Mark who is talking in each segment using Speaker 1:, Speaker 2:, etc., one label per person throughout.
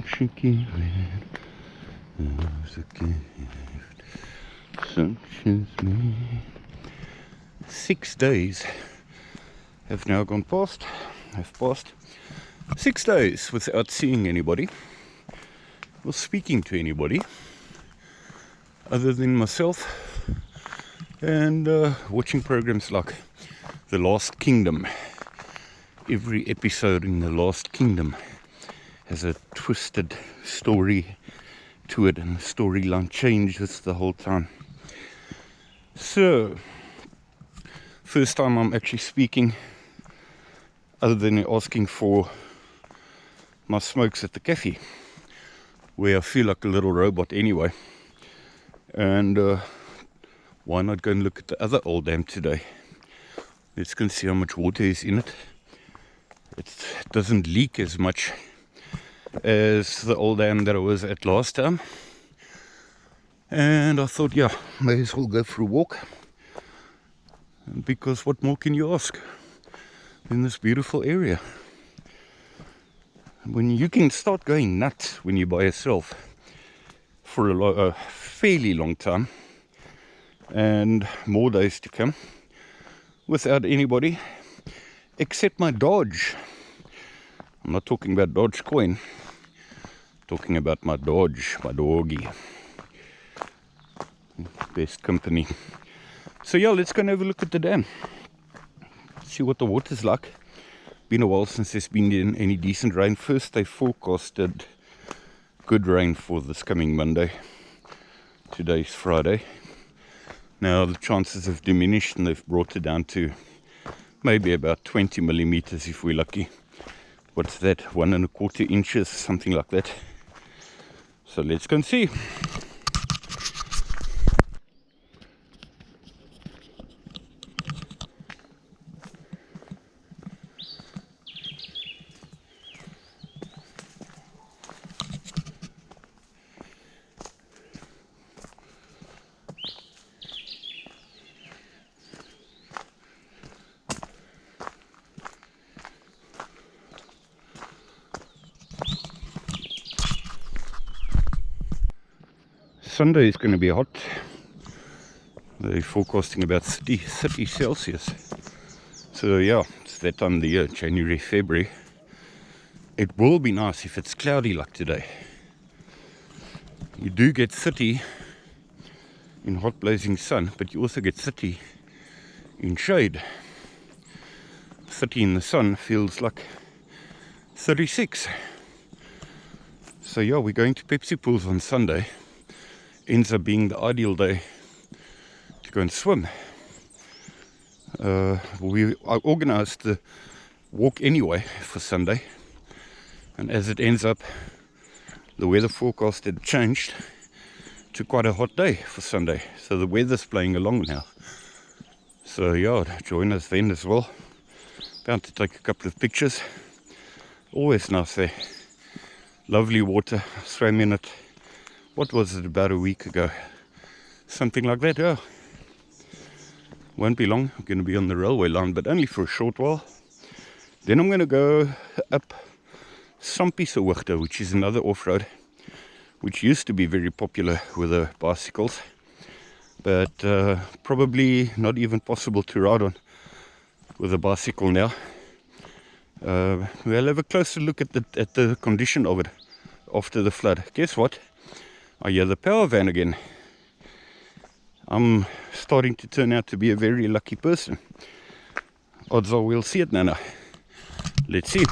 Speaker 1: Shaky red, was a gift such as me. 6 days have now gone past. I've passed 6 days without seeing anybody or speaking to anybody other than myself, and watching programs like The Last Kingdom. Every episode in The Last Kingdom has a twisted story to it, and the storyline changes the whole time. So, first time I'm actually speaking, other than asking for my smokes at the cafe, where I feel like a little robot anyway. And why not go and look at the other old dam today? Let's go and see how much water is in it. It doesn't leak as much as the old dam that I was at last time. And I thought, yeah, may as well go for a walk. Because what more can you ask in this beautiful area? When you can start going nuts when you're by yourself for a fairly long time, and more days to come, without anybody except my Dodge. I'm not talking about Dogecoin, I'm talking about my Dodge, my doggy. Best company. So yeah, let's go and have a look at the dam. See what the water's like. Been a while since there's been any decent rain. First they forecasted good rain for this coming Monday. Today's Friday. Now the chances have diminished and they've brought it down to maybe about 20 millimeters if we're lucky. What's that? 1¼ inches, something like that. So let's go and see. Sunday is going to be hot. They're forecasting about 30 Celsius. So yeah, it's that time of the year, January, February. It will be nice if it's cloudy like today. You do get 30 in hot blazing sun, but you also get 30 in shade. 30 in the sun feels like 36. So yeah, we're going to Pepsi pools on Sunday. Ends up being the ideal day to go and swim. I organised the walk anyway for Sunday, and as it ends up, the weather forecast had changed to quite a hot day for Sunday, so the weather's playing along now. So yeah, join us then as well. Bound to take a couple of pictures. Always nice there. Lovely water, swam in it. What was it, about a week ago? Something like that, yeah. Won't be long, I'm going to be on the railway line, but only for a short while. Then I'm going to go up Sampieshoogte, which is another off-road, which used to be very popular with the bicycles, but probably not even possible to ride on with a bicycle now. We'll have a closer look at the condition of it after the flood. Guess what? I hear the power van again. I'm starting to turn out to be a very lucky person. Odds are we'll see it now. Let's see.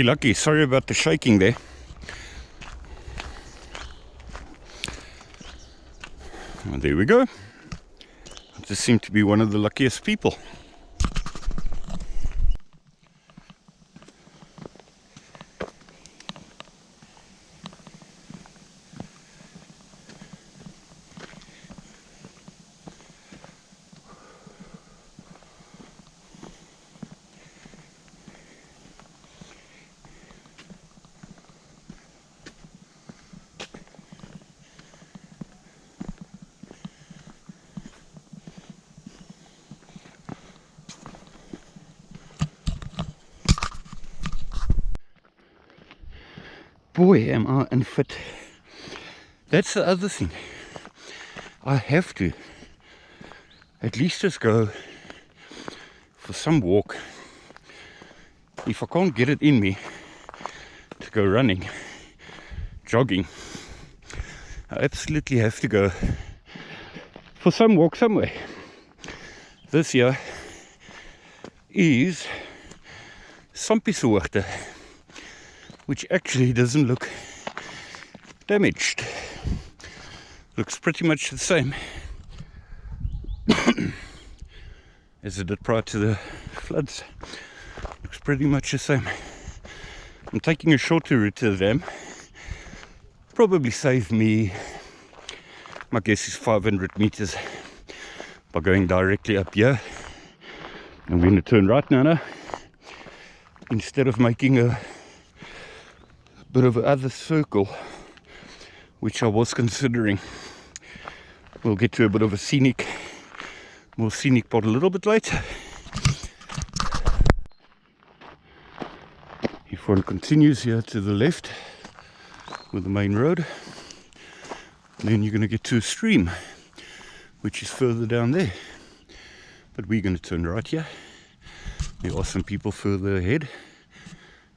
Speaker 1: Lucky, sorry about the shaking there. Well, there we go. just seem to be one of the luckiest people. Boy, am I unfit. That's the other thing. I have to at least just go for some walk. If I can't get it in me to go running, jogging, I absolutely have to go for some walk somewhere. This here is Sampieshoogte, which actually doesn't look damaged. Looks pretty much the same as it did prior to the floods. Looks pretty much the same. I'm taking a shorter route to the dam. Probably save me, my guess is 500 meters by going directly up here. I'm going to turn right now, instead of making a bit of another circle, which I was considering. We'll get to a bit of a more scenic part a little bit later. If one continues here to the left with the main road, then you're going to get to a stream, which is further down there. But we're going to turn right here. There are some people further ahead,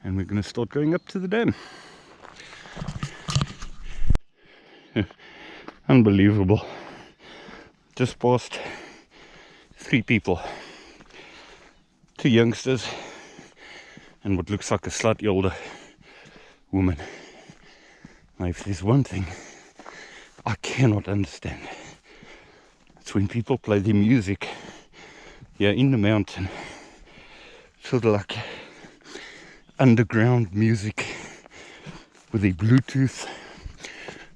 Speaker 1: and we're going to start going up to the dam. Unbelievable. Just passed 3 people, 2 youngsters and what looks like a slightly older woman. Now, if there's one thing I cannot understand, it's when people play their music here in the mountain, sort of like underground music with their Bluetooth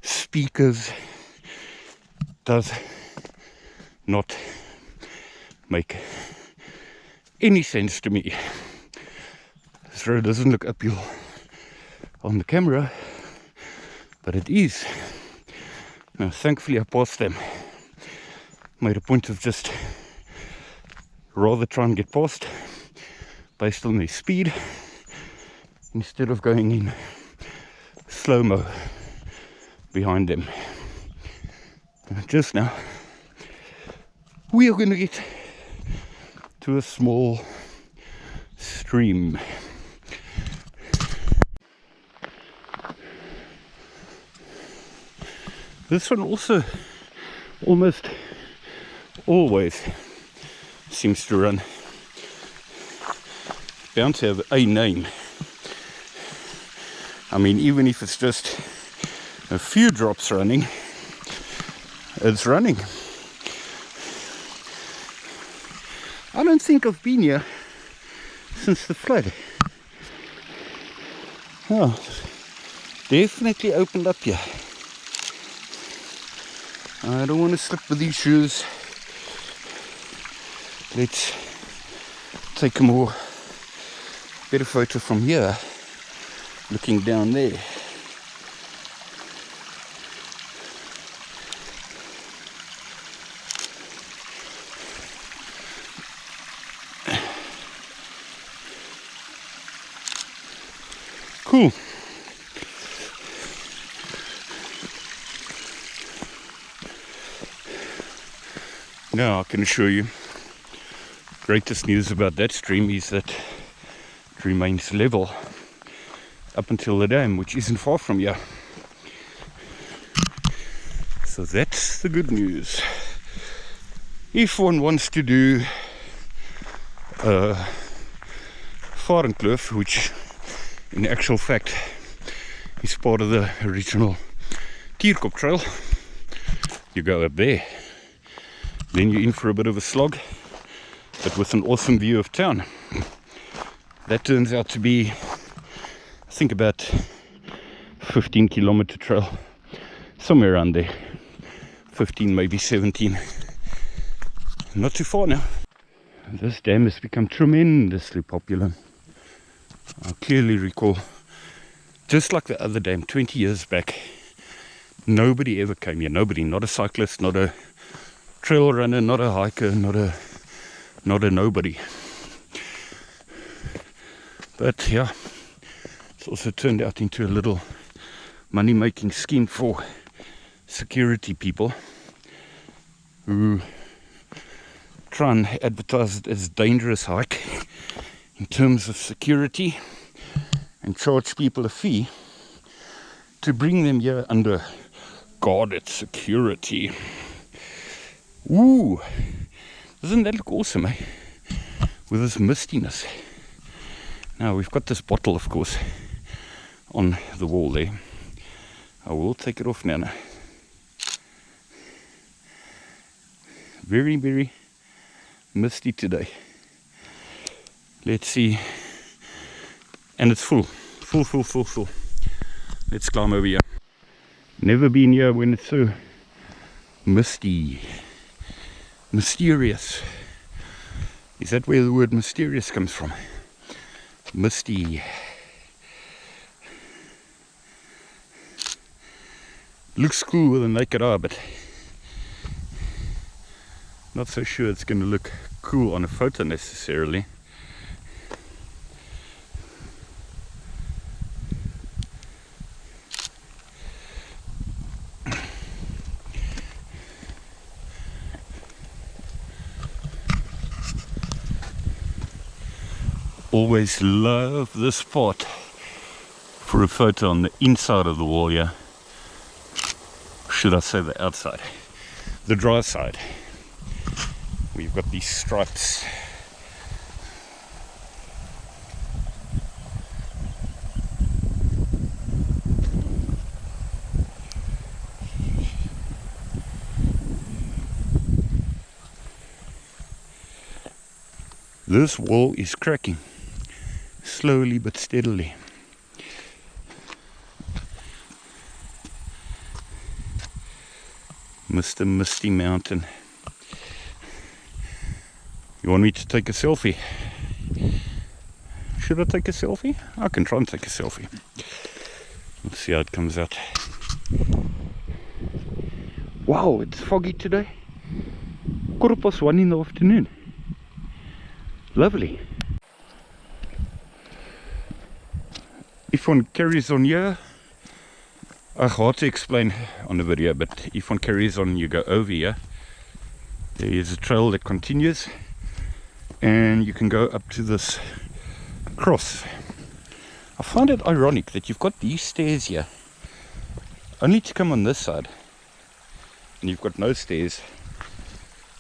Speaker 1: speakers. Does not make any sense to me. This road doesn't look uphill on the camera, but it is. Now, thankfully I passed them. Made a point of just rather try and get past based on their speed instead of going in slow-mo behind them. Just now we are going to get to a small stream. This one also almost always seems to run. Bound to have a name. I mean, even if it's just a few drops running, it's running. I don't think I've been here since the flood. Oh, definitely opened up here. I don't want to slip with these shoes. Let's take a better photo from here, looking down there. Cool. Now I can assure you, greatest news about that stream is that it remains level up until the dam, which isn't far from here. So that's the good news. If one wants to do Varenkloof, which in actual fact is part of the original Kierkop trail, you go up there. then you're in for a bit of a slog, but with an awesome view of town. That turns out to be, I think, about 15-kilometer trail, somewhere around there. 15, maybe 17. Not too far now. This dam has become tremendously popular. I clearly recall, just like the other dam 20 years back, nobody ever came here. Nobody, not a cyclist, not a trail runner, not a hiker, not a nobody. But yeah, it's also turned out into a little money-making scheme for security people who try and advertise it as dangerous hike in terms of security and charge people a fee to bring them here under guarded security. Ooh, doesn't that look awesome, eh? With this mistiness. Now we've got this bottle, of course, on the wall there. I will take it off now. Very, very misty today. Let's see. And it's full. Full. Let's climb over here. Never been here when it's so misty. Mysterious. Is that where the word mysterious comes from? Misty. Looks cool with a naked eye, but not so sure it's going to look cool on a photo necessarily. Always love this spot for a photo on the inside of the wall, yeah. Should I say the outside? The dry side. We've got these stripes. This wall is cracking, slowly but steadily. Mr. Misty Mountain. You want me to take a selfie? Should I take a selfie? I can try and take a selfie. Let's see how it comes out. Wow, it's foggy today. 1:15 in the afternoon. Lovely. If one carries on here, hard to explain on the video, but if one carries on, you go over here. There is a trail that continues, and you can go up to this cross. I find it ironic that you've got these stairs here, only to come on this side, and you've got no stairs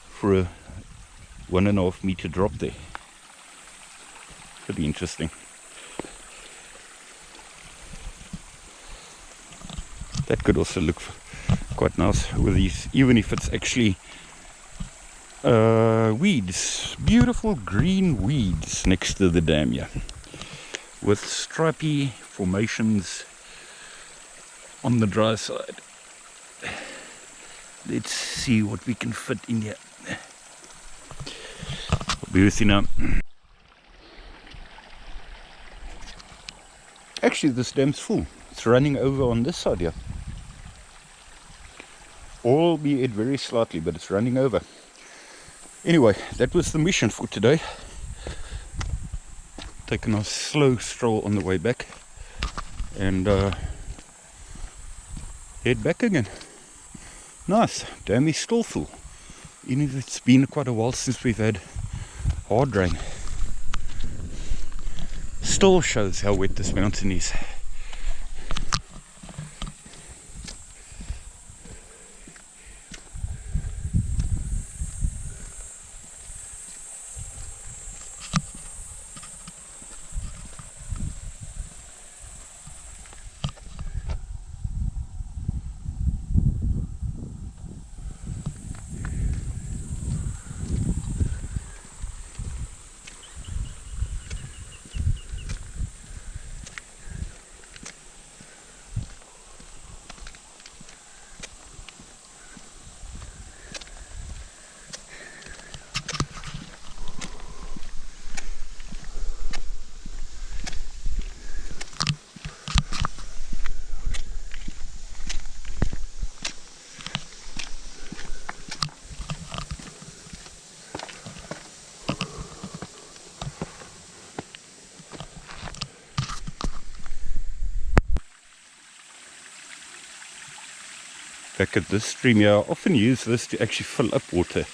Speaker 1: for a 1.5 meter drop there. Pretty interesting. That could also look quite nice with these, even if it's actually weeds, beautiful green weeds next to the dam here, with stripy formations on the dry side. Let's see what we can fit in here. I'll be with you now. Actually, this dam's full. It's running over on this side here. Albeit very slightly, but it's running over. Anyway, that was the mission for today. Taking a slow stroll on the way back, and head back again. Nice. Dam is still full, even if it's been quite a while since we've had hard rain. Still shows how wet this mountain is. back at this stream here. I often use this to actually fill up water,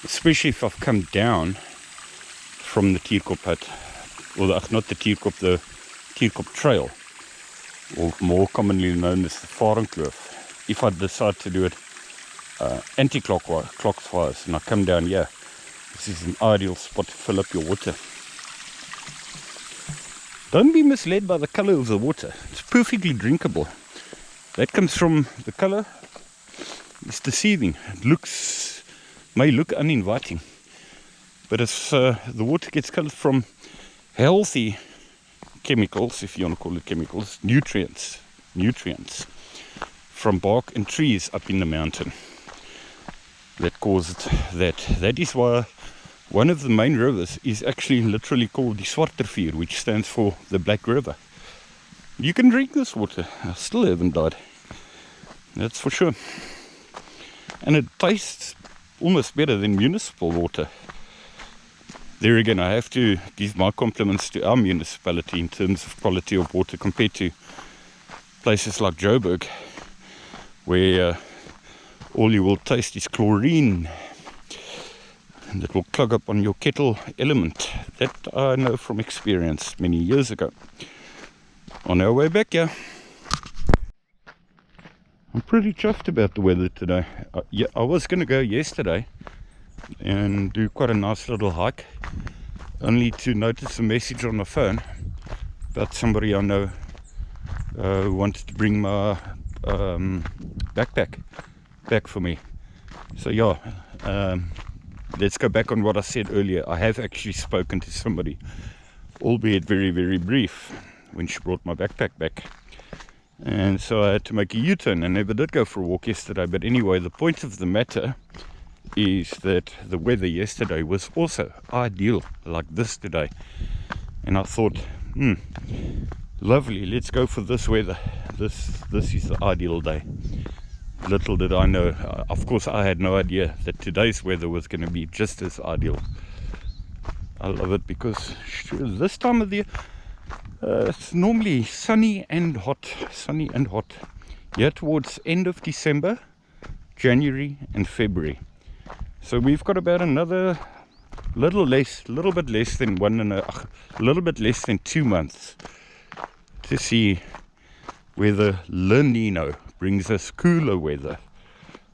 Speaker 1: especially if I've come down from the Tierkop hut, or not the Tierkop, the Tierkop trail, or more commonly known as the Varenkloof. If I decide to do it anti-clockwise and I come down here, this is an ideal spot to fill up your water. Don't be misled by the color of the water. It's perfectly drinkable. That comes from the color. It's deceiving. It may look uninviting, but if the water gets colored from healthy chemicals, if you want to call it chemicals, nutrients from bark and trees up in the mountain, that caused that. That is why one of the main rivers is actually literally called the Zwartrivier, which stands for the Black River. You can drink this water. I still haven't died. That's for sure. And it tastes almost better than municipal water. There again, I have to give my compliments to our municipality in terms of quality of water compared to places like Joburg, where all you will taste is chlorine, and it will clog up on your kettle element. That I know from experience many years ago. On our way back here, I'm pretty chuffed about the weather today. Yeah, I was going to go yesterday and do quite a nice little hike, only to notice a message on my phone about somebody I know who wanted to bring my backpack back for me. So yeah, let's go back on what I said earlier. I have actually spoken to somebody, albeit very, very brief, when she brought my backpack back. And so I had to make a U-turn and never did go for a walk yesterday. But anyway, the point of the matter is that the weather yesterday was also ideal like this today. And I thought, lovely, let's go for this weather. This is the ideal day. Little did I know, of course I had no idea that today's weather was going to be just as ideal. I love it because this time of the year, it's normally sunny and hot. Here towards end of December, January and February. So we've got about another little bit less than 2 months to see whether La Nino brings us cooler weather.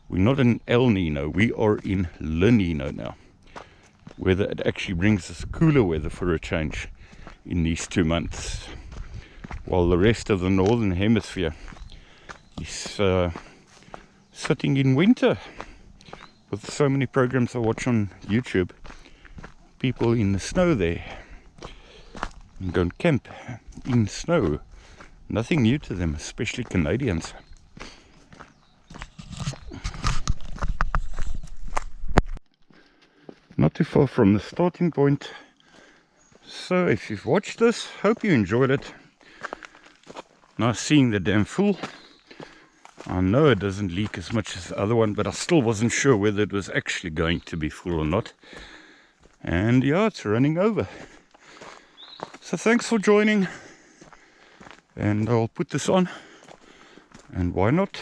Speaker 1: We're not in El Nino, we are in La Nino now. Whether it actually brings us cooler weather for a change in these 2 months, while the rest of the northern hemisphere is sitting in winter. With so many programs I watch on YouTube, people in the snow there, and go and camp in snow. Nothing new to them, especially Canadians. Not too far from the starting point. So if you've watched this, hope you enjoyed it. Nice seeing the dam full. I know it doesn't leak as much as the other one, but I still wasn't sure whether it was actually going to be full or not. And yeah, it's running over. So thanks for joining. And I'll put this on. And why not?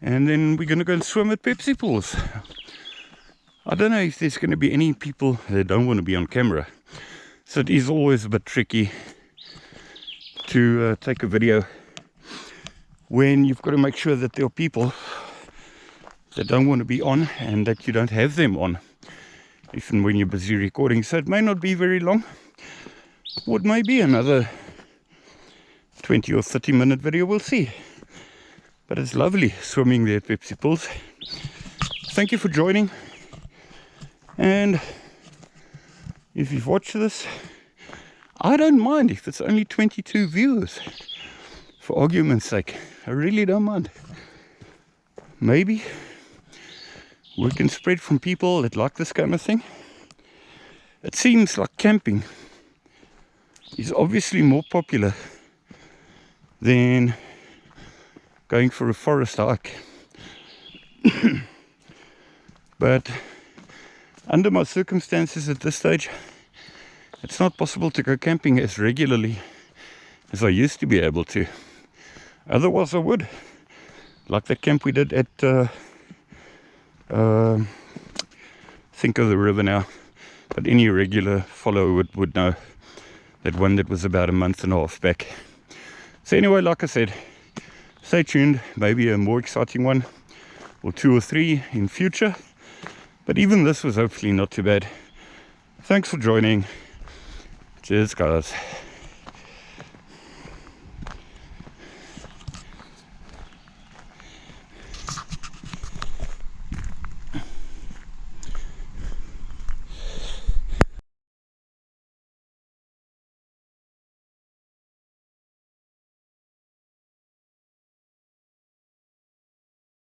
Speaker 1: And then we're going to go and swim at Pepsi pools. I don't know if there's going to be any people that don't want to be on camera. So it is always a bit tricky to take a video when you've got to make sure that there are people that don't want to be on and that you don't have them on, even when you're busy recording. So it may not be very long, or it may be another 20 or 30 minute video, we'll see. But it's lovely swimming there at Pepsi pools. Thank you for joining, and if you've watched this, I don't mind if it's only 22 viewers. For argument's sake, I really don't mind. Maybe we can spread from people that like this kind of thing. It seems like camping is obviously more popular than going for a forest hike. But under my circumstances at this stage, it's not possible to go camping as regularly as I used to be able to. Otherwise I would. like the camp we did at think of the river now, but any regular follower would know that one that was about a month and a half back. So anyway, like I said, stay tuned, maybe a more exciting one or 2 or 3 in future, but even this was hopefully not too bad. Thanks for joining. Cheers guys.